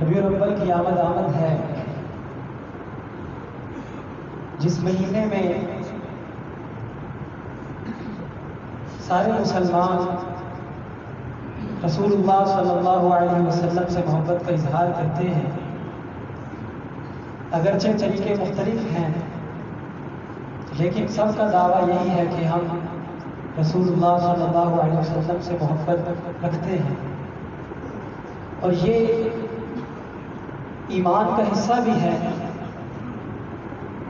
ربیع الاول کی آمد ہے، جس مہینے میں سارے مسلمان رسول اللہ صلی اللہ علیہ وسلم سے محبت کا اظہار کرتے ہیں، اگرچہ طریقے مختلف ہیں لیکن سب کا دعویٰ یہی ہے کہ ہم رسول اللہ صلی اللہ علیہ وسلم سے محبت رکھتے ہیں، اور یہ ایمان کا حصہ بھی ہے۔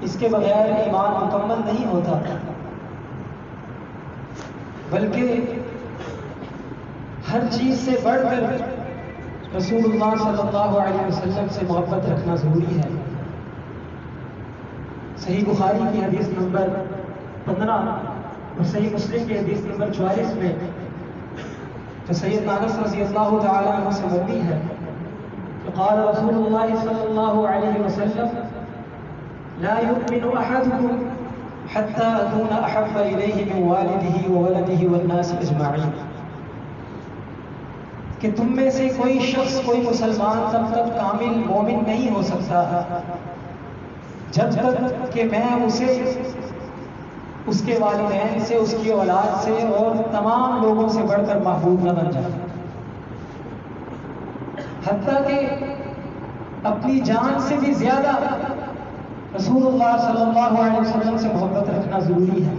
اس کے بغیر ایمان مکمل نہیں ہوتا، بلکہ ہر چیز سے بڑھ کر رسول اللہ صلی اللہ علیہ وسلم سے محبت رکھنا ضروری ہے۔ صحیح بخاری کی حدیث نمبر 15 اور صحیح مسلم کی حدیث نمبر 44 میں جو سیدنا انس رضی اللہ تعالیٰ عنہ سے مروی ہے کہ قال رسول اللہ صلی اللہ علیہ وسلم لا يؤمن احدكم حتى اكون احب اليه من والده وولده والناس اجمعين، کہ تم میں سے کوئی شخص، کوئی مسلمان تب تک کامل مومن نہیں ہو سکتا جب تک کہ میں اسے اس کے والدین سے، اس کی اولاد سے اور تمام لوگوں سے بڑھ کر محبوب نہ بن جائے، حتیٰ کہ اپنی جان سے بھی زیادہ رسول اللہ صلی اللہ علیہ وسلم سے محبت رکھنا ضروری ہے۔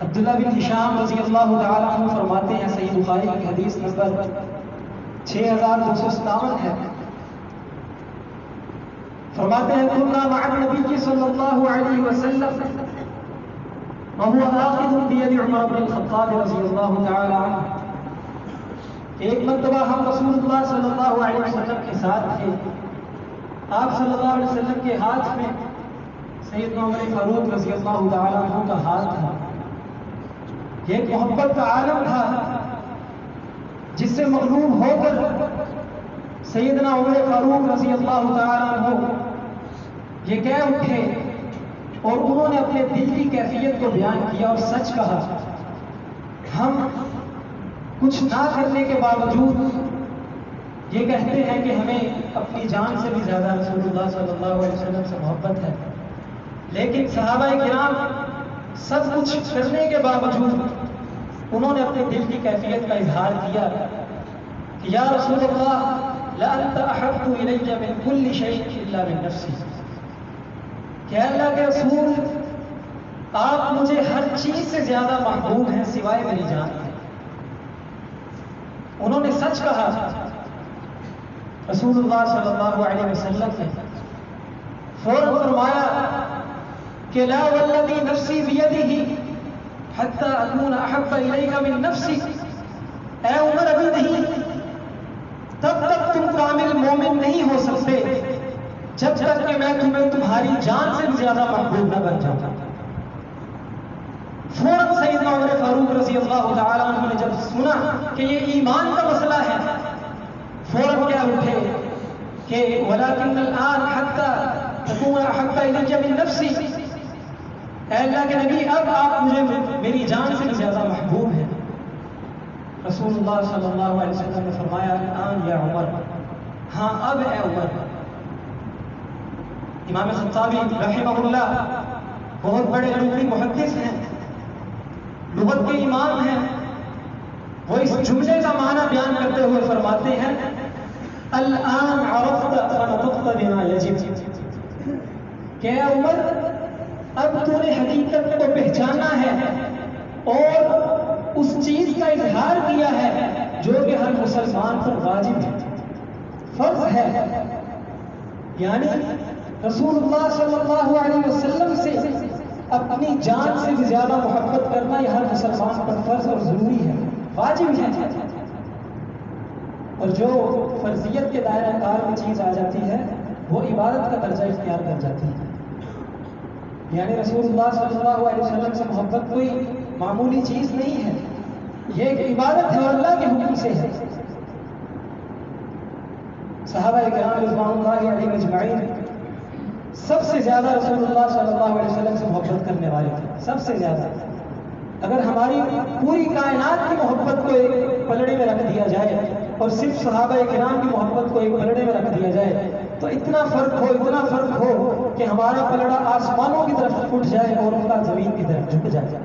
عبداللہ بن ہشام رضی اللہ تعالیٰ عنہ فرماتے ہیں، صحیح بخاری کی حدیث نمبر 6257 ہے، فرماتے ہیں كنا مع النبي صلی اللہ علیہ وسلم وهو آخذ بيد عمر بن الخطاب رضی اللہ تعالی عنہ، ایک مرتبہ ہم رسول اللہ صلی اللہ علیہ وسلم کے ساتھ تھے، آپ صلی اللہ علیہ وسلم کے ہاتھ میں سیدنا عمر فاروق رضی اللہ تعالی عنہ کا ہاتھ تھا۔ یہ ایک محبت کا عالم تھا جس سے مغلوب ہو کر سیدنا عمر فاروق رضی اللہ تعالی عنہ یہ کہہ اٹھے اور انہوں نے اپنے دل کی کیفیت کو بیان کیا اور سچ کہا، ہم کچھ نہ کرنے کے باوجود یہ کہتے ہیں کہ ہمیں اپنی جان سے بھی زیادہ رسول اللہ صلی اللہ علیہ وسلم سے محبت ہے، لیکن صحابہ کرام سب کچھ کرنے کے باوجود انہوں نے اپنے دل کی کیفیت کا اظہار کیا کہ یا رسول اللہ لأنت احب الی من کل شیء الا من نفسی، کہ اللہ کے رسول آپ مجھے ہر چیز سے زیادہ محبوب ہیں سوائے میری جان کے۔ انہوں نے سچ کہا، رسول اللہ صلی اللہ علیہ وسلم نے فوراً فرمایا کہ لا والذی نفسی بیدہ حتی اکون احب الیک من نفسی، اے عمر ابھی نہیں، تب تک تم کامل مومن نہیں ہو سکتے جب تک کہ میں تمہیں تمہاری جان سے بھی زیادہ محبوب نہ بن جاؤں۔ فوراً سیدنا عمر فاروق رضی اللہ تعالیٰ عنہ نے جب سنا کہ یہ ایمان کا مسئلہ ہے، فوراً کیا اٹھے کہ ولیکن الآن حتی تکون احب الی من نفسی، اے اللہ کے نبی اب آپ مجھے میری جان سے بھی زیادہ محبوب ہیں۔ رسول اللہ صلی اللہ علیہ وسلم نے فرمایا الآن یا عمر، ہاں اب اے عمر۔ امام خطابی رحمہ اللہ بہت بڑے لغوی محدث ہیں، لغت کے امام ہیں، وہ اس جملے کا معنی بیان کرتے ہوئے فرماتے ہیں الآن عرفت فنطقت بما یجب، کہ اے عمر اب تو نے حقیقت کو پہچانا ہے اور اس چیز کا اظہار کیا ہے جو کہ ہر مسلمان پر واجب ہے، فرض ہے، یعنی رسول اللہ صلی اللہ علیہ وسلم سے اپنی جان سے بھی زیادہ محبت کرنا یہ ہر مسلمان پر فرض اور ضروری ہے، واجب ہے۔ اور جو فرضیت کے دائرہ کار میں چیز آ جاتی ہے وہ عبادت کا درجہ اختیار کر جاتی ہے، یعنی رسول اللہ صلی اللہ علیہ وسلم سے محبت کوئی معمولی چیز نہیں ہے، یہ ایک عبادت ہے اور اللہ کے حکم سے ہے۔ صحابہ کرام رضوان اللہ علیہم اجمعین سب سے زیادہ رسول اللہ صلی اللہ علیہ وسلم سے محبت کرنے والے تھے، سب سے زیادہ۔ اگر ہماری پوری کائنات کی محبت کو ایک پلڑے میں رکھ دیا جائے اور صرف صحابہ کرام کی محبت کو ایک پلڑے میں رکھ دیا جائے تو اتنا فرق ہو کہ ہمارا پلڑا آسمانوں کی طرف اٹھ جائے اور ان کا زمین کی طرف جھک جائے.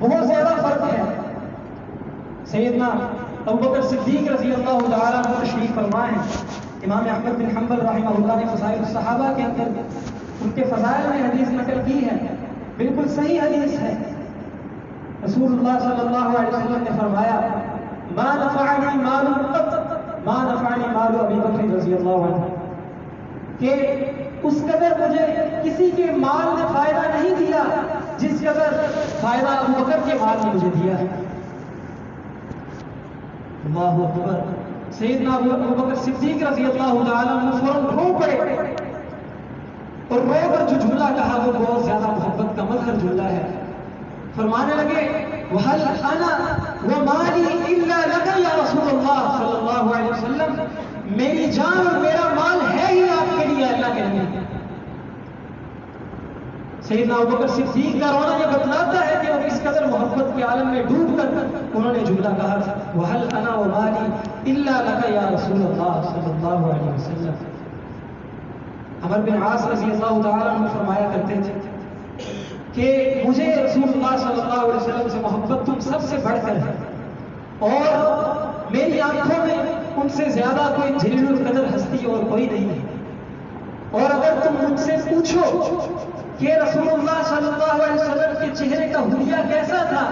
بہت زیادہ فرق ہے. سیدنا ابوبکر صدیق رضی اللہ تعالیٰ عنہ تشریف فرما ہے. امام احمد بن حنبل رحمہ اللہ نے فضائل الصحابہ کے اندر ان کے فضائل میں حدیث نقل کی ہے. بالکل صحیح حدیث ہے. رسول اللہ صلی اللہ علیہ وسلم نے فرمایا ما نفعنی مال قط ما نفعنی مال ابی بکر رضی اللہ عنہ کہ اس قدر مجھے کسی کے مال نے فائدہ نہیں دیا جس قدر فائدہ ابو بکر کے مال نے مجھے دیا ہے. اللہ اکبر. سیدنا ابو بکر صدیق رضی اللہ تعالیٰ عنہ فوراً رو پڑے اور رو کر جو جملہ کہا وہ بہت زیادہ محبت کا مظہر جملہ ہے. فرمانے لگے وَهَلْ أَنَا وَمَالِي إِلَّا لَكَ يَا رسول اللہ صلی اللہ علیہ وسلم, میری جان اور میرا مال ہے ہی آپ کے لیے, اللہ کے لیے. سیدنا ابوبکر صدیق کا رونا یہ بتلاتا ہے کہ وہ کس قدر محبت کے عالم میں ڈوب کر انہوں نے جملہ کہا وَهَلْ أَنَا وَمَالِي إِلَّا لَكَ يَا رسول اللہ صلی اللہ علیہ وسلم. عمر بن عاص رضی اللہ تعالیٰ عنہ فرمایا کرتے تھے کہ مجھے رسول اللہ صلی اللہ علیہ وسلم سے محبت تم سب سے بڑھ کر ہے اور میری آنکھوں میں ان سے زیادہ کوئی جلیل القدر ہستی اور کوئی نہیں ہے. اور اگر تم مجھ سے پوچھو کہ رسول اللہ صلی اللہ علیہ وسلم کے چہرے کا حلیہ کیسا تھا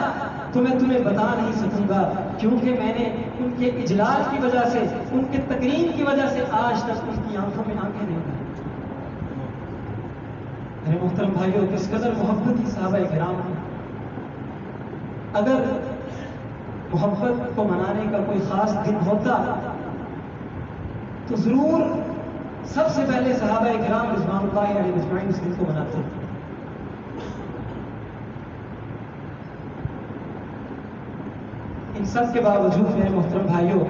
تو میں تمہیں بتا نہیں سکوں گا, کیونکہ میں نے ان کے اجلال کی وجہ سے, ان کے تکریم کی وجہ سے آج تک ان کی آنکھوں میں آنکھیں نہیں ہیں. میرے محترم بھائیوں, کس قدر محبت کی صحابہ کرام ہیں. اگر محبت کو منانے کا کوئی خاص دن ہوتا تو ضرور سب سے پہلے صحابہ کرام رضوان اللہ علیہ اجمعین اس دن کو مناتے. ان سب کے باوجود میرے محترم بھائیوں,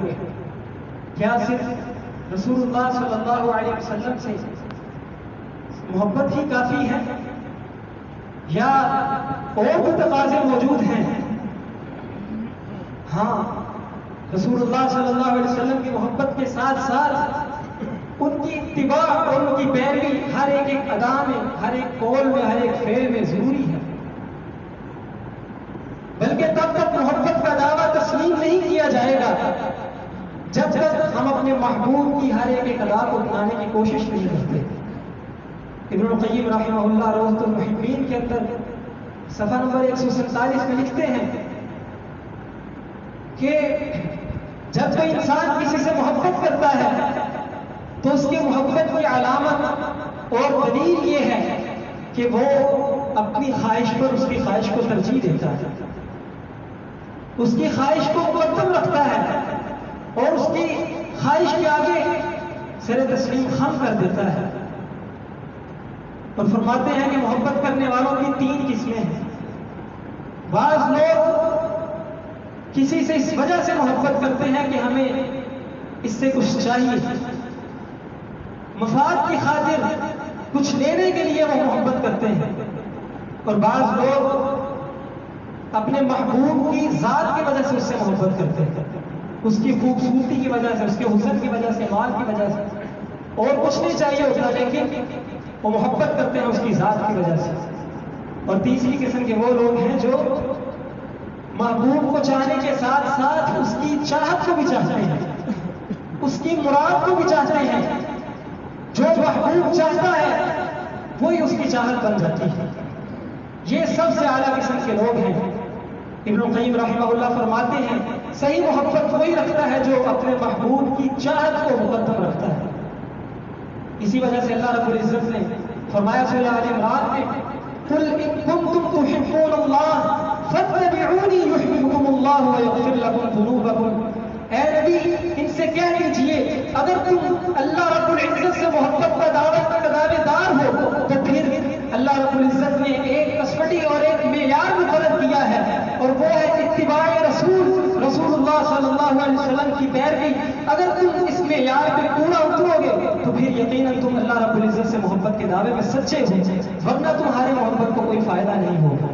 کیا صرف رسول اللہ صلی اللہ علیہ وسلم سے محبت ہی کافی ہے یا اور بھی تقاضے موجود ہیں؟ ہاں, رسول اللہ صلی اللہ علیہ وسلم کی محبت کے ساتھ ساتھ ان کی اتباع اور ان کی پیروی ہر ایک ادا میں, ہر ایک قول میں, ہر ایک فعل میں ضروری ہے. بلکہ تب تک محبت کا دعویٰ تسلیم نہیں کیا جائے گا جب تک ہم اپنے محبوب کی ہر ایک ادا کو اپنانے کی کوشش نہیں کرتے. ابن القیم رحمہ اللہ روضۃ المحبین کے اندر صفحہ نمبر 147 میں لکھتے ہیں کہ جب کوئی انسان کسی سے محبت کرتا ہے تو اس کے محبت کی علامت اور دلیل یہ ہے کہ وہ اپنی خواہش پر اس کی خواہش کو ترجیح دیتا ہے, اس کی خواہش کو مقدم رکھتا ہے اور اس کی خواہش کے آگے سر تسلیم خم کر دیتا ہے. اور فرماتے ہیں کہ محبت کرنے والوں کی 3 قسمیں ہیں. بعض لوگ کسی سے اس وجہ سے محبت کرتے ہیں کہ ہمیں اس سے کچھ چاہیے, مفاد کی خاطر کچھ لینے کے لیے وہ محبت کرتے ہیں. اور بعض لوگ اپنے محبوب کی ذات کی وجہ سے اس سے محبت کرتے ہیں, اس کی خوبصورتی کی وجہ سے, اس کے حسن کی وجہ سے, مال کی وجہ سے, اور کچھ نہیں چاہیے ہوتا لیکن وہ محبت کرتے ہیں اس کی ذات کی وجہ سے. اور تیسری قسم کے وہ لوگ ہیں جو محبوب کو چاہنے کے ساتھ ساتھ اس کی چاہت کو بھی چاہتے ہیں, اس کی مراد کو بھی چاہتے ہیں. جو محبوب چاہتا ہے وہی اس کی چاہت بن جاتی ہے. یہ سب سے اعلیٰ قسم کے لوگ ہیں. ابن القیم رحمہ اللہ فرماتے ہیں صحیح محبت وہی رکھتا ہے جو اپنے محبوب کی چاہت کو مقدم رکھتا ہے. اسی وجہ سے اللہ رب العزت نے فرمایا سورہ آل عمران میں قل ان کنتم تحبون اللہ فاتبعونی یحببکم اللہ ویغفر لکم ذنوبکم. اے نبی ان سے کہہ دیجئے اگر تم اللہ رب العزت سے محبت کا دعوے دار ہو تو پھر اللہ رب العزت نے ایک کسوٹی اور ایک معیار مقرر کیا ہے اور وہ ہے اتباع رسول اللہ صلی اللہ علیہ وسلم کی پیروی. اگر تم اس معیار پہ پورا اترو گے تو پھر یقیناً تم اللہ رب العزت سے محبت کے دعوے میں سچے ہو, ورنہ تمہاری محبت کو کوئی فائدہ نہیں ہوگا.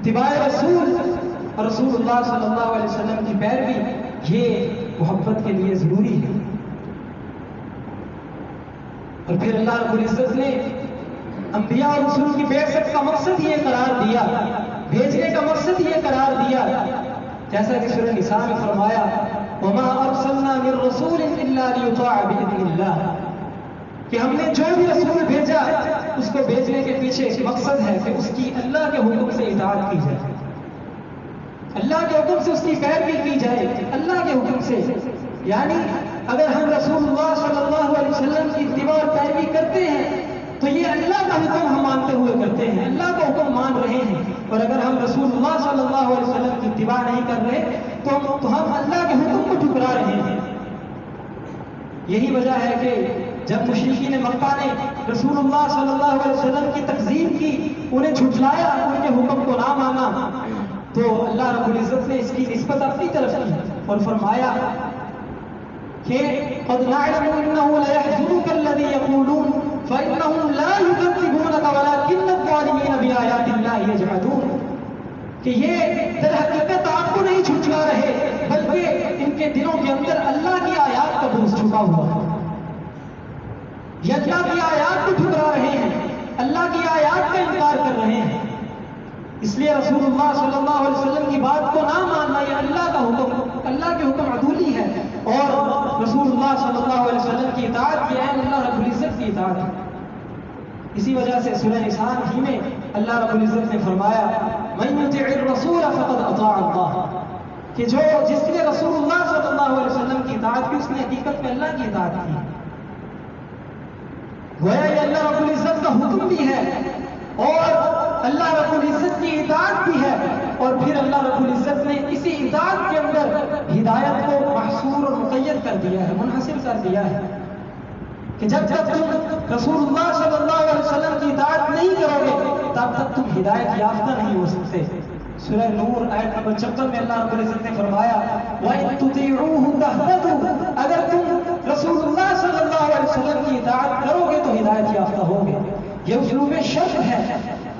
اتباع رسول اور رسول اللہ صلی اللہ علیہ وسلم کی پیروی یہ محبت کے لیے ضروری ہے. اور پھر اللہ رب العزت نے انبیاء اور رسول کی بعثت کا مقصد یہ قرار دیا، بھیجنے کا مقصد یہ قرار دیا، جیسا کہ سورہ نساء میں فرمایا وما ارسلنا من رسول الا ليطاع باذن اللہ، کہ ہم نے جو بھی رسول بھیجا اس کو بھیجنے کے پیچھے ایک مقصد ہے کہ اس کی اللہ کے حکم سے اطاعت کی جائے، اللہ کے حکم سے اس کی پیروی کی جائے، اللہ کے حکم سے. یعنی اگر ہم رسول اللہ صلی اللہ علیہ وسلم کی اتباع اور پیروی کرتے ہیں تو یہ اللہ کا حکم ہم مانتے ہوئے کرتے ہیں، اللہ کا حکم مان رہے ہیں. اور اگر ہم رسول اللہ صلی اللہ علیہ وسلم کی اتباع نہیں کر رہے تو ہم اللہ کے حکم کو ٹھکرا رہے ہیں. یہی وجہ ہے کہ جب مشرکین مکہ نے رسول اللہ صلی اللہ علیہ وسلم کی تکذیب کی، انہیں جھٹلایا، ان کے حکم کو نہ مانا، تو اللہ رب العزت نے اس کی نسبت اپنی طرف کی اور فرمایا کہ قد نعلم انه ليحزنك الذي يقولون فانهم لا يكذبونك ولكن الظالمين بآيات الله يجحدون، کہ یہ در حقیقت آپ کو نہیں جھٹلا رہے بلکہ ان کے دلوں کے اندر اللہ کی آیات کا بوجھ چھپا ہوا ہے، یہ اللہ کی آیات کو ٹھکرا رہے ہیں، اللہ کی آیات کا انکار کر رہے ہیں. اس لیے رسول اللہ صلی اللہ علیہ وسلم کی بات کو نہ ماننا یہ اللہ کا حکم، اللہ کے حکم عدولی ہے، اور رسول اللہ صلی اللہ علیہ وسلم کی اطاعت کی ہے اللہ رب العزت کی اطاعت ہے. اسی وجہ سے سورہ نساء ہی میں اللہ رب العزت نے فرمایا من یطع الرسول فقد اطاع اللہ، کہ جس نے رسول اللہ صلی اللہ علیہ وسلم کی اطاعت کی اس نے حقیقت میں اللہ کی اطاعت کی. گویا یہ اللہ رب العزت کا حکم بھی ہے اور اللہ رب العزت کی اطاعت بھی ہے، اور پھر اللہ رب العزت نے اسی اطاعت کے اندر ہدایت کو محصور اور مقید کر دیا ہے، منحصر کر دیا ہے کہ جب تم رسول اللہ صلی اللہ علیہ وسلم کی اطاعت نہیں کرو گے تب تک تم ہدایت یافتہ نہیں ہو سکتے. سورہ نور آیت نمبر 56 میں اللہ رب العزت نے فرمایا وَإِن تُطِيعُوهُ تَهْتَدُوا، اگر تم رسول اللہ صلی اللہ علیہ وسلم کی اطاعت کرو گے تو ہدایت یافتہ ہوگے. یہ اسلوب شرط ہے،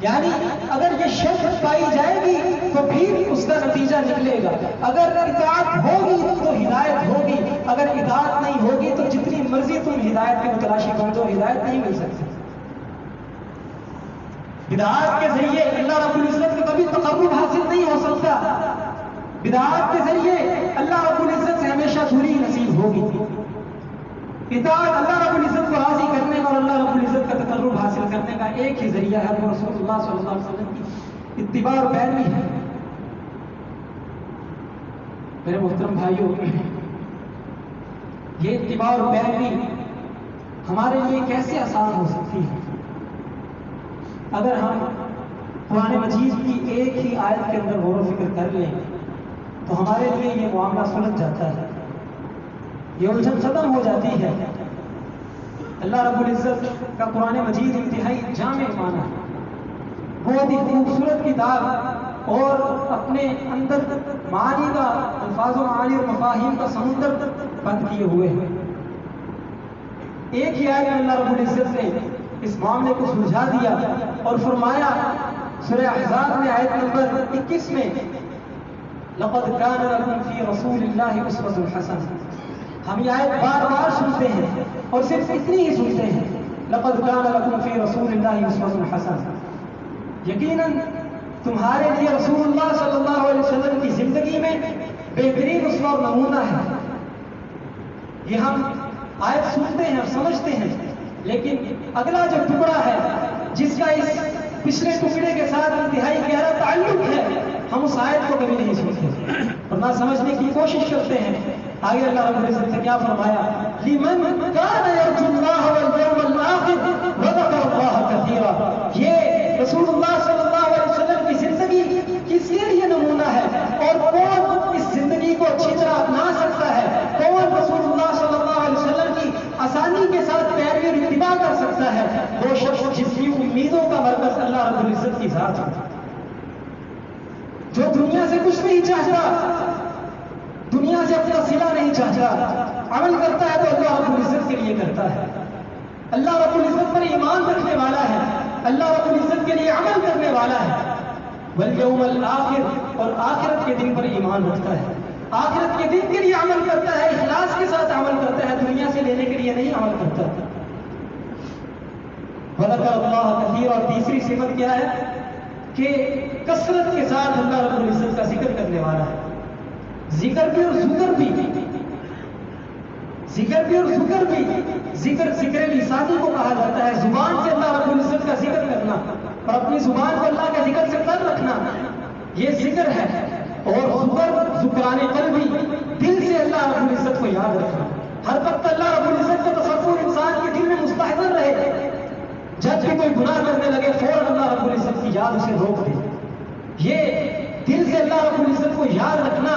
یعنی اگر یہ شرط پائی جائے گی تو پھر اس کا نتیجہ نکلے گا. اگر اطاعت ہوگی تو ہدایت ہوگی، اگر اطاعت نہیں ہوگی تو جتنی مرضی تم ہدایت کے متلاشی کر دو ہدایت نہیں مل سکتی. بدعات کے ذریعے اللہ رب العزت کو کبھی تقرب حاصل نہیں ہو سکتا، بدعات کے ذریعے اللہ رب العزت سے ہمیشہ دوری نصیب ہوگی. اطاعت اللہ رب العزت کو راضی کرنے کا اور اللہ رب العزت کا تقرب حاصل کرنے کا ایک ہی ذریعہ ہے، وہ رسول اللہ صلی اللہ علیہ وسلم کی اتباع اور پیروی ہے. میرے محترم بھائیوں، یہ اتباع اور پیروی ہمارے لیے کیسے آسان ہو سکتی ہے؟ اگر ہم قرآن مجید کی ایک ہی آیت کے اندر غور و فکر کر لیں تو ہمارے لیے یہ معاملہ سلجھ جاتا ہے، یہ الجھن ختم ہو جاتی ہے. اللہ رب العزت کا قرآن مجید انتہائی جامع معنی ہے، بہت ہی خوبصورت کتاب اور اپنے اندر معانی کا الفاظ و معانی اور مفاہیم کا سمندر بند کیے ہوئے ہیں. ایک ہی آیت میں اللہ رب العزت نے اس معاملے کو سلجھا دیا اور فرمایا سورہ احزاب میں آیت نمبر 21 میں لقد كان لكم في رسول الله اسوة حسنة. ہم یہ آیت بار بار سنتے ہیں اور صرف اتنی ہی سنتے ہیں، لقد كان لكم في رسول الله اسوة حسنة. یقیناً تمہارے لیے رسول اللہ صلی اللہ علیہ وسلم کی زندگی میں بہترین اسوہ اور نمونہ ہے. یہ ہم آیت سنتے ہیں اور سمجھتے ہیں، لیکن اگلا جو ٹکڑا ہے جس کا اس پچھلے ٹکڑے کے ساتھ انتہائی گہرا تعلق ہے، ہم اس آیت کو کبھی نہیں سنتے اور نہ سمجھنے کی کوشش کرتے ہیں. آگے اللہ رب العزت نے کیا فرمایا لمن كان يرجو الله واليوم الآخر وذكر الله كثيرا. یہ رسول اللہ صلی اللہ علیہ وسلم کی زندگی کس کے لیے نمونہ ہے اور کون اس زندگی کو اچھی طرح اپنا سکتا ہے، کون رسول اللہ صلی اللہ علیہ وسلم کی آسانی کے ساتھ پیروی اور اتباع کر سکتا ہے؟ وہ شخص جس کی امیدوں کا مرکز اللہ رب العزت کی ذات ہے، جو دنیا سے کچھ نہیں چاہتا، دنیا سے اپنا صلہ نہیں چاہتا، عمل کرتا ہے تو اللہ رب العزت کے لیے کرتا ہے، اللہ رب العزت پر ایمان رکھنے والا ہے، اللہ رب العزت کے لیے عمل کرنے والا ہے. والیوم الآخر، اور آخرت کے دن پر ایمان رکھتا ہے، آخرت کے دن کے لیے عمل کرتا ہے، اخلاص کے ساتھ عمل کرتا ہے، دنیا سے لینے کے لیے نہیں عمل کرتا۔ وذکر اللہ کثیر، اور تیسری صفت کیا ہے کہ کثرت کے ساتھ اللہ رب العزت کا ذکر کرنے والا ہے، ذکر بھی اور ذکر بھی، ذکر بھی اور ذکر بھی، ذکر لسانی کو کہا جاتا ہے، زبان سے اللہ رب العزت کا ذکر کرنا اور اپنی زبان کو اللہ کے ذکر سے تر رکھنا، یہ ذکر ہے۔ اور ذکران قلبی، دل سے اللہ رب العزت کو یاد رکھنا، ہر وقت اللہ رب العزت کا تصور انسان کے دل میں مستحضر رہے، جب بھی کوئی گناہ کرنے لگے فوراً اللہ رب العزت کی یاد اسے روک دے۔ یہ دل سے اللہ رب العزت کو یاد رکھنا،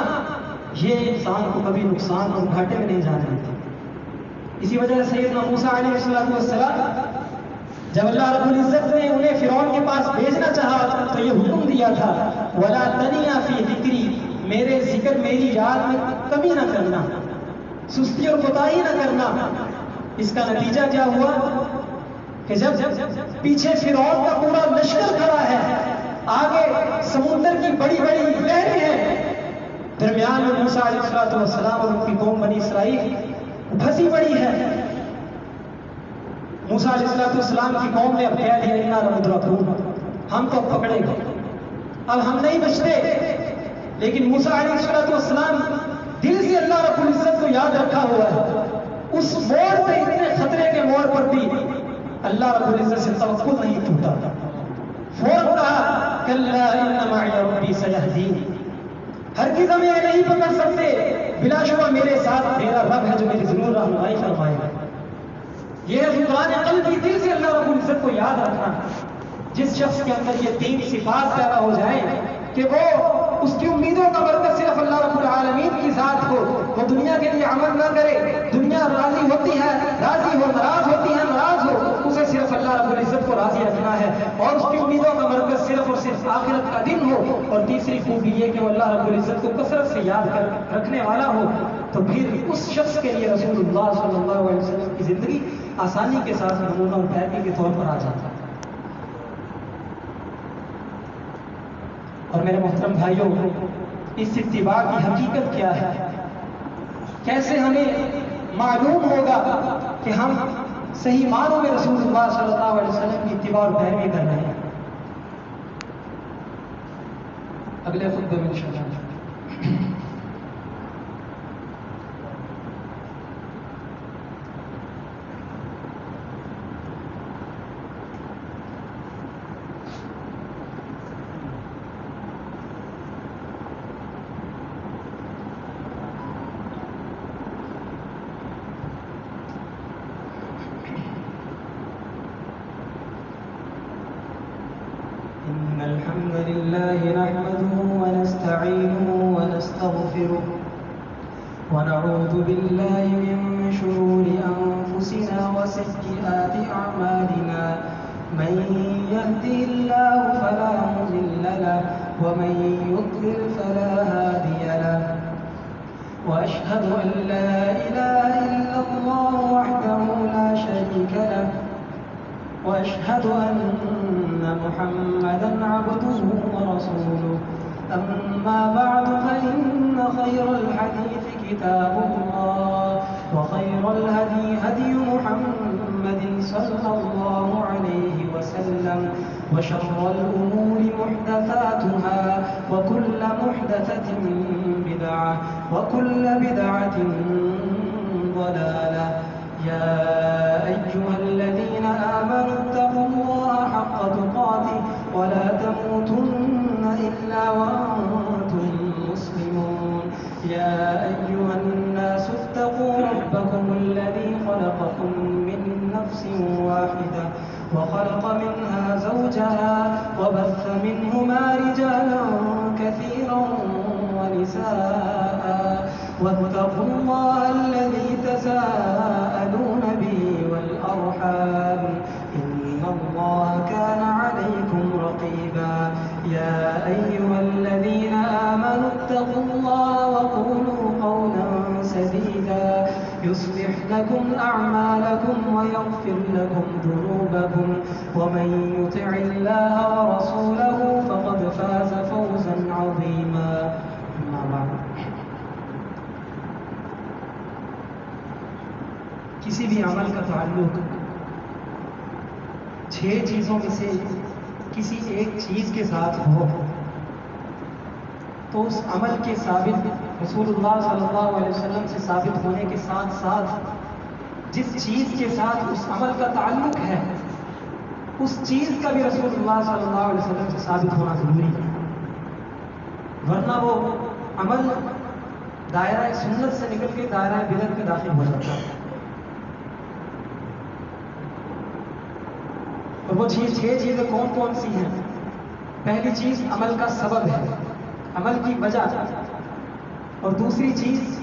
یہ انسان کو کبھی نقصان اور گھاٹے میں نہیں جانے دیتا۔ اسی وجہ سے سیدنا موسیٰ علیہ السلام جب اللہ رب العزت نے انہیں فرعون کے پاس بھیجنا چاہا تو یہ حکم دیا تھا وَلَا تَنِيَا فِي ذِكْرِي، میرے ذکر میری یاد میں کمی نہ کرنا، سستی اور کوتاہی نہ کرنا۔ اس کا نتیجہ کیا ہوا کہ جب پیچھے فرعون کا پورا لشکر کھڑا ہے، آگے سمندر کی بڑی بڑی لہریں ہیں، درمیان میں موسیٰ علیہ السلام اور ان کی قوم بنی اسرائیل پھنسی پڑی ہے۔ موسیٰ علیہ السلام کی قوم نے اب کہہ دیا اِنَّا لَمُدْرَكُونَ، ہم تو پکڑے گئے، اب ہم نہیں بچتے۔ لیکن موسیٰ علیہ السلام دل سے اللہ رب العزت کو یاد رکھا ہوا ہے، اس موڑ پہ، اتنے خطرے کے موڑ پر بھی اللہ رب العزت سے توکل نہیں ٹوٹا، فوراً کہا کَلَّا إِنَّ مَعِيَ رَبِّي سَيَهْدِينِ، ہرگز ہم یہ نہیں پکڑ سکتے، بلا شبہ میرے ساتھ میرا رب ہے جو میری ضرور رہنمائی فرمائے گا۔ یہ ذکران قلبی، دل سے اللہ رب العزت کو یاد رکھنا۔ جس شخص کے اندر یہ تین صفات پیدا ہو جائیں کہ وہ اس کی امیدوں کا مرکز صرف اللہ رب العالمین کی ذات ہو، وہ دنیا کے لیے عمل نہ کرے، دنیا راضی ہوتی ہے راضی ہو، ناراض ہوتی ہے ناراض ہو، اسے صرف اللہ رب العزت کو راضی رکھنا ہے، اور اس کی امیدوں کا مرکز صرف اور صرف آخرت کا دن ہو۔ اور تیسری خوبی یہ کہ وہ اللہ رب العزت کو کثرت سے یاد کر رکھنے والا ہو، تو پھر اس شخص کے لیے رسول اللہ صلی اللہ علیہ وسلم کی زندگی آسانی کے ساتھ نمونہ اور پیروی کے طور پر آ جاتا ہے۔ اور میرے محترم بھائیوں، اس اتباع کی حقیقت کیا ہے؟ کیسے ہمیں معلوم ہوگا کہ ہم صحیح معنوں میں رسول اللہ صلی اللہ علیہ وسلم کی اتباع اور پیروی کر رہے ہیں؟ اگلے خطبے میں انشاءاللہ۔ الحمد لله نحمده ونستعينه ونستغفره ونعوذ بالله من شرور أنفسنا وسيئات أعمالنا، من يهده الله فلا مضل له ومن يضلل فلا هادي له، وأشهد أن لا إله إلا الله وحده لا شريك له، وأشهد أن محمدًا عبده ورسوله، أما بعد فإن خير الحديث كتاب الله، وخير الهدي هدي محمد صلى الله عليه وسلم، وشر الأمور محدثاتها، وكل محدثة بدعة، وكل بدعة ضلالة۔ يا أيها الذين آمنوا اتقوا الله حق تقاته ولا تموتن إلا وأنتم مسلمون۔ يا أيها الناس اتقوا ربكم الذي خلقكم من نفس واحدة وخلق منها زوجها وبث منهما رجالا كثيرا ونساء، واتقوا الله الذي تساءلون به والأرحام، إن الله كان عليكم رقيبا۔ يا أيها الذين آمنوا اتقوا الله وقولوا قولا سديدا، يصلح لكم أعمالكم ويغفر لكم ذنوبكم ومن يطع الله ورسوله فقد فاز فوزا عظيما. أما بعد، کسی بھی عمل کا تعلق 6 چیزوں میں سے کسی ایک چیز کے ساتھ ہو تو اس عمل کے ثابت رسول اللہ صلی اللہ علیہ وسلم سے ثابت ہونے کے ساتھ ساتھ جس چیز کے ساتھ اس عمل کا تعلق ہے اس چیز کا بھی رسول اللہ صلی اللہ علیہ وسلم سے ثابت ہونا ضروری ہے، ورنہ وہ عمل دائرہ سنت سے نکل کے دائرہ بدعت میں داخل ہو جاتا ہے. اور وہ 6 چیزیں کون کون سی ہیں؟ پہلی چیز عمل کا سبب ہے، عمل کی وجہ، اور دوسری چیز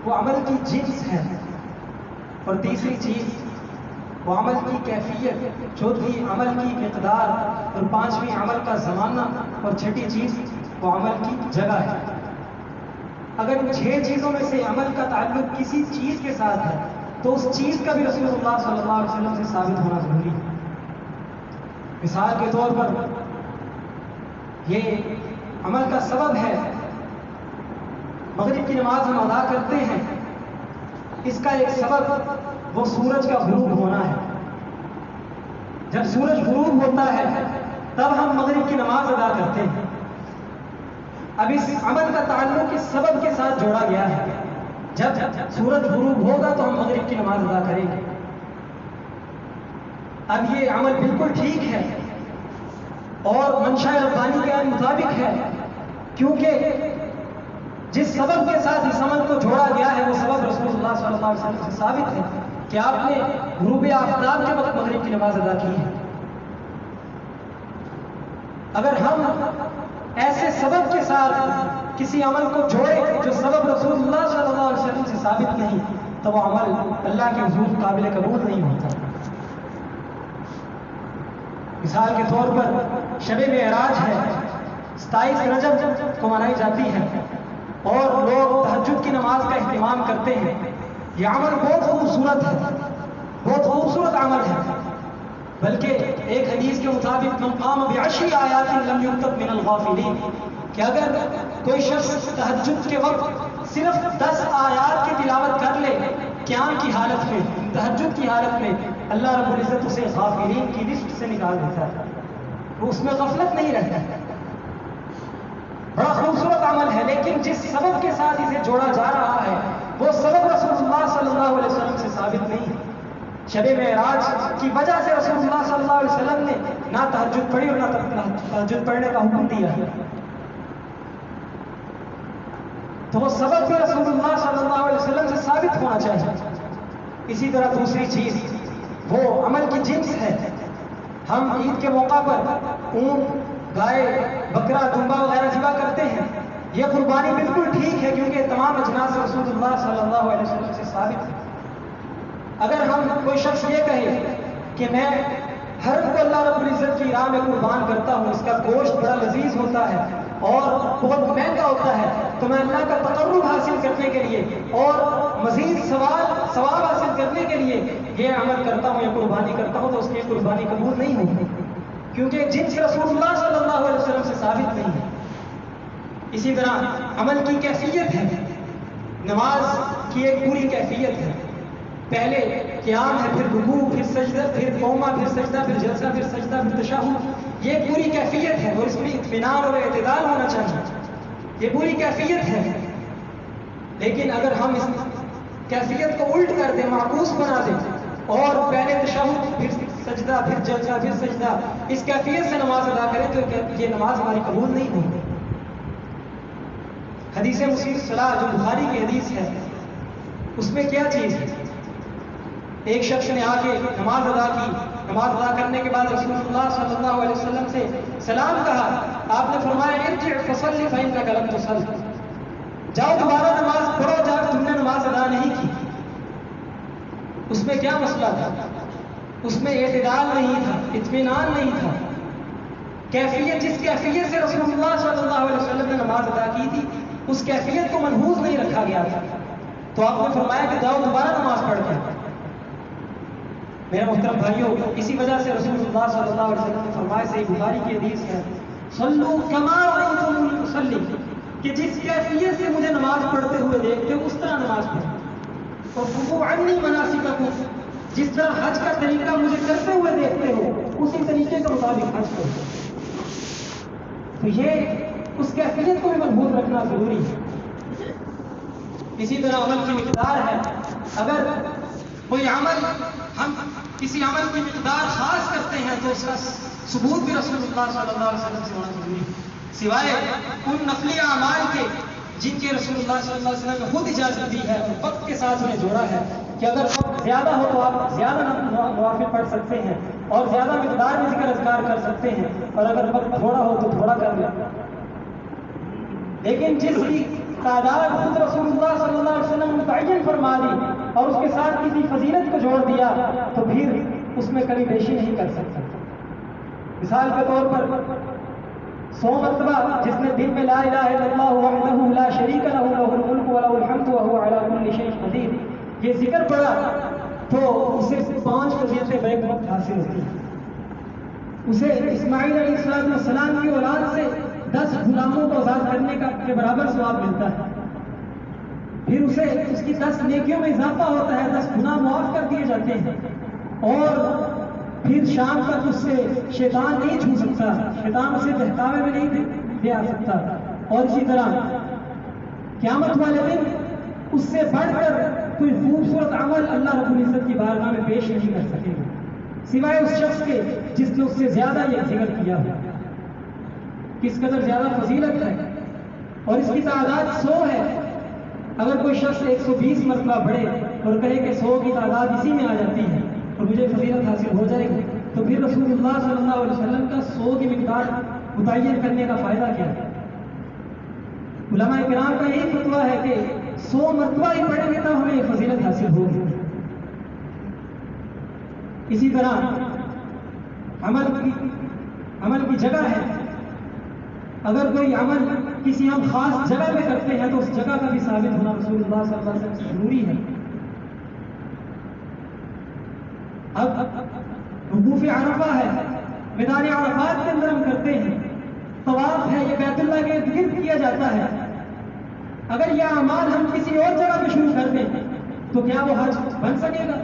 وہ عمل کی جنس ہے، اور تیسری چیز وہ عمل کی کیفیت، چوتھی عمل کی مقدار، اور پانچویں عمل کا زمانہ، اور چھٹی چیز وہ عمل کی جگہ ہے. اگر ان 6 چیزوں میں سے عمل کا تعلق کسی چیز کے ساتھ ہے تو اس چیز کا بھی رسول اللہ صلی اللہ علیہ وسلم سے ثابت ہونا ضروری ہے. مثال کے طور پر یہ عمل کا سبب ہے، مغرب کی نماز ہم ادا کرتے ہیں، اس کا ایک سبب وہ سورج کا غروب ہونا ہے. جب سورج غروب ہوتا ہے تب ہم مغرب کی نماز ادا کرتے ہیں. اب اس عمل کا تعلق اس سبب کے ساتھ جوڑا گیا ہے، جب سورج غروب ہوگا تو ہم مغرب کی نماز ادا کریں گے. اب یہ عمل بالکل ٹھیک ہے اور منشاء ربانی کے مطابق ہے، کیونکہ جس سبب کے ساتھ اس عمل کو جوڑا گیا ہے وہ سبب رسول اللہ صلی اللہ علیہ وسلم سے ثابت ہے کہ آپ نے غروب آفتاب کے وقت مغرب کی نماز ادا کی ہے. اگر ہم ایسے سبب کے ساتھ کسی عمل کو جوڑیں جو سبب رسول اللہ صلی اللہ علیہ وسلم سے ثابت نہیں تو وہ عمل اللہ کے حضور قابل قبول نہیں ہوتا. مثال کے طور پر شب معراج ہے، 27 رجب کو منائی جاتی ہے اور لوگ تہجد کی نماز کا اہتمام کرتے ہیں. یہ عمل بہت خوبصورت ہے، بہت خوبصورت عمل ہے، بلکہ ایک حدیث کے مطابق من قام بعشر آیات لم یکتب من الغافلین، کہ اگر کوئی شخص تہجد کے وقت صرف 10 آیات کی تلاوت کر لے قیام کی حالت میں، تہجد کی حالت میں، اللہ رب العزت اسے غافلین کی لسٹ سے نکال دیتا ہے، وہ اس میں غفلت نہیں رہتا. بڑا خوبصورت عمل ہے، لیکن جس سبب کے ساتھ اسے جوڑا جا رہا ہے وہ سبب رسول اللہ صلی اللہ علیہ وسلم سے ثابت نہیں. شب معراج کی وجہ سے رسول اللہ صلی اللہ علیہ وسلم نے نہ تہجد پڑھی اور نہ تہجد پڑھنے کا حکم دیا ہے، تو وہ سبب بھی رسول اللہ صلی اللہ علیہ وسلم سے ثابت ہونا چاہیے. اسی طرح دوسری چیز وہ عمل کی جنس ہے. ہم عید کے موقع پر اونٹ، گائے، بکرا، دمبا وغیرہ ذبح کرتے ہیں، یہ قربانی بالکل ٹھیک ہے کیونکہ تمام اجناس رسول اللہ صلی اللہ علیہ وسلم سے ثابت ہے. اگر ہم کوئی شخص یہ کہے کہ میں ہر کو اللہ رب العزت کی راہ میں قربان کرتا ہوں، اس کا گوشت بڑا لذیذ ہوتا ہے اور بہت مہنگا ہوتا ہے، تو میں اللہ کا تقرب حاصل کرنے کے لیے اور مزید ثواب حاصل کرنے کے لیے یہ عمل کرتا ہوں، یہ قربانی کرتا ہوں، تو اس کی قربانی قبول نہیں ہوگی کیونکہ جنس رسول اللہ صلی اللہ علیہ وسلم سے ثابت نہیں ہے. اسی طرح عمل کی کیفیت ہے، نماز کی ایک پوری کیفیت ہے. پہلے قیام ہے، پھر رکوع، پھر سجدہ، پھر قومہ، پھر سجدہ، پھر جلسہ، پھر سجدہ، پھر تشہد. یہ پوری کیفیت ہے اور اس میں اطمینان اور اعتدال ہونا چاہیے. یہ پوری کیفیت ہے، لیکن اگر ہم اس کیفیت کو الٹ کر دیں، معکوس بنا دیں اور پہلے تشہد، پھر سجدہ، پھر جلسہ، پھر سجدہ، اس کیفیت سے نماز ادا کریں تو یہ نماز ہماری قبول نہیں ہوگی. حدیث مسیح صلاح جو بخاری کی حدیث ہے اس میں کیا چیز ہے؟ ایک شخص نے آ کے نماز ادا کی، نماز ادا کرنے کے بعد رسول اللہ صلی اللہ علیہ وسلم سے سلام کہا. آپ نے فرمایا ارجع فصلی فإنک لم تصلی، جاؤ دوبارہ نماز پڑھو، جاؤ تم نے نماز ادا نہیں کی. اس میں کیا مسئلہ تھا؟ اس میں اعتدال نہیں تھا، اطمینان نہیں تھا. کیفیت، جس کیفیت سے رسول اللہ صلی اللہ علیہ وسلم نے نماز ادا کی تھی اس کیفیت کو منحوس نہیں رکھا گیا تھا. تو آپ نے فرمایا کہ جاؤ دوبارہ نماز پڑھ کے. میرے محترم بھائیوں، اسی وجہ سے رسول اللہ صلی اللہ علیہ وسلم نے فرمایا، صحیح بخاری کی حدیث ہے، صلو کما رأیتمونی اصلی، کہ جس کیفیت سے مجھے نماز پڑھتے ہوئے دیکھتے ہو اس طرح نماز پڑھو. اور خذوا عنی مناسککم، جس طرح حج کا طریقہ مجھے کرتے ہوئے دیکھتے ہو اسی طریقے کے مطابق حج کرو. تو یہ اس کیفیت کو بھی مضبوط رکھنا ضروری ہے. اسی طرح عمل کی مقدار ہے. اگر کوئی عمل ہم کسی عمل کی مقدار خاص کرتے ہیں تو اس کا ثبوت بھی رسول اللہ صلی اللہ علیہ وسلم سے ہونا ضروری ہے، سوائے ان نفلی اعمال کے جن کے رسول اللہ صلی اللہ علیہ وسلم نے خود اجازت دی ہے اور وقت کے ساتھ انہیں جوڑا ہے کہ اگر وقت زیادہ ہو تو آپ زیادہ نوافل پڑھ سکتے ہیں اور زیادہ مقدار میں ذکر اذکار کر سکتے ہیں، اور اگر وقت تھوڑا ہو تو تھوڑا کر لیں. لیکن جس کی تعداد خود رسول اللہ صلی اللہ علیہ وسلم نے متعین فرما دی اور اس کے ساتھ کسی فضیلت کو جوڑ دیا تو پھر اس میں کمی بیشی نہیں کر سکتا. مثال کے طور پر 100 مرتبہ جس نے دن میں لا الہ الا اللہ وحدہ لا شریک لہ لہ الملک وله الحمد وهو على كل شيء قدیر یہ ذکر پڑھا تو اسے 5 فضیلتیں بیک وقت حاصل ہوتی ہیں. اسے اسماعیل علیہ السلام کی اولاد سے 10 غلاموں کو آزاد کرنے کے برابر ثواب ملتا ہے. پھر اسے اس کی 10 نیکیوں میں اضافہ ہوتا ہے، 10 گناہ معاف کر دیے جاتے ہیں، اور پھر شام تک اس سے شیطان نہیں چھو سکتا، شیطان اسے بہکاوے میں نہیں لے آ سکتا. اور اسی طرح قیامت والے دن اس سے بڑھ کر کوئی خوبصورت عمل اللہ رب العزت کی بارگاہ میں پیش نہیں کر سکے گا سوائے اس شخص کے جس نے اس سے زیادہ یہ ذکر کیا ہو. کس قدر زیادہ فضیلت ہے، اور اس کی تعداد 100 ہے. اگر کوئی شخص 120 مرتبہ پڑھے اور کہے کہ 100 کی تعداد اسی میں آ جاتی ہے اور مجھے فضیلت حاصل ہو جائے گی، تو پھر رسول اللہ صلی اللہ علیہ وسلم کا 100 کی مقدار متعین کرنے کا فائدہ کیا ہے؟ علماء کرام کا یہی فتویٰ ہے کہ 100 مرتبہ ہی پڑھیں گے تو ہمیں یہ فضیلت حاصل ہوگی. اسی طرح عمل کی جگہ ہے. اگر کوئی عمل کسی ہم خاص جگہ میں کرتے ہیں تو اس جگہ کا بھی ثابت ہونا رسول اللہ صلی اللہ علیہ وسلم سے ضروری ہے. اب وقوف عرفہ ہے، میدان عرفات کے اندر ہم کرتے ہیں. طواف ہے، یہ بیت اللہ کے ارد گرد کیا جاتا ہے. اگر یہ اعمال ہم کسی اور جگہ پہ شروع کر دیں تو کیا وہ حج بن سکے گا؟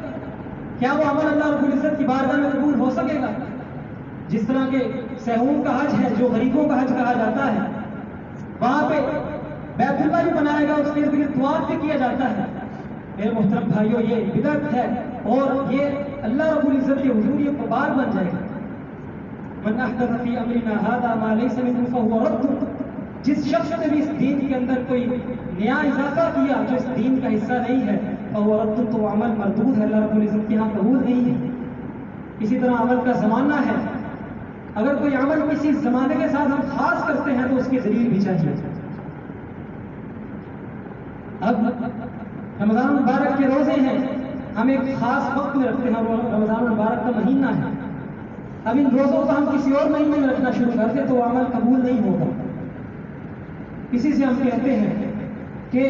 کیا وہ عمل اللہ رب العزت کی بارگاہ میں قبول ہو سکے گا؟ جس طرح کے سہون کا حج ہے جو غریبوں کا حج کہا جاتا ہے، وہاں پہ بیت اللہ بھی بنایا گا، اس کے ارد گرد طواف بھی کیا جاتا ہے. میرے محترم بھائیوں، یہ بدعت ہے اور یہ اللہ رب العزت کے حضور یہ وبال بن جائے گا. من احدث فی امرنا ھذا ما لیس منہ فہو رد. جس شخص نے بھی اس دین کے اندر کوئی نیا اضافہ کیا جو اس دین کا حصہ نہیں ہے، فہو رد، تو وہ عمل مردود ہے، اللہ رب العزت کے یہاں قبول نہیں ہے. اسی طرح عمل کا زمانہ ہے. اگر کوئی عمل کسی زمانے کے ساتھ ہم خاص کرتے ہیں تو اس کی دلیل بھی چاہیے. اب رمضان المبارک کے روزے ہیں، ہم ایک خاص وقت میں رکھتے ہیں، رمضان المبارک کا مہینہ ہے. اب ان روزوں کو ہم کسی اور مہینے میں رکھنا شروع کر دیں تو عمل قبول نہیں ہوگا. اسی سے ہم کہتے ہیں کہ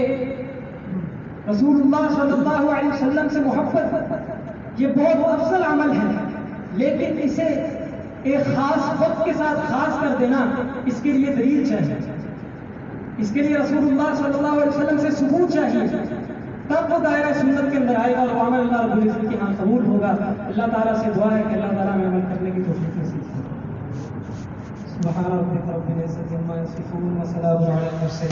رسول اللہ صلی اللہ علیہ وسلم سے محبت یہ بہت افضل عمل ہے، لیکن اسے ایک خاص وقت کے ساتھ خاص کر دینا، اس کے لیے دلیل چاہیے. اس کے لیے رسول اللہ صلی اللہ علیہ وسلم سے ثبوت چاہیے، تب وہ دائرہ سنت کے اندر آئے گا اور عمل اللہ رب العزت کے ہاں قبول ہوگا. اللہ تعالیٰ سے دعا ہے کہ اللہ تعالیٰ میں عمل کرنے کی توفیق نصیب فرمائے. سبحان ربک رب العزت عما یصفون وسلام علی المرسلین.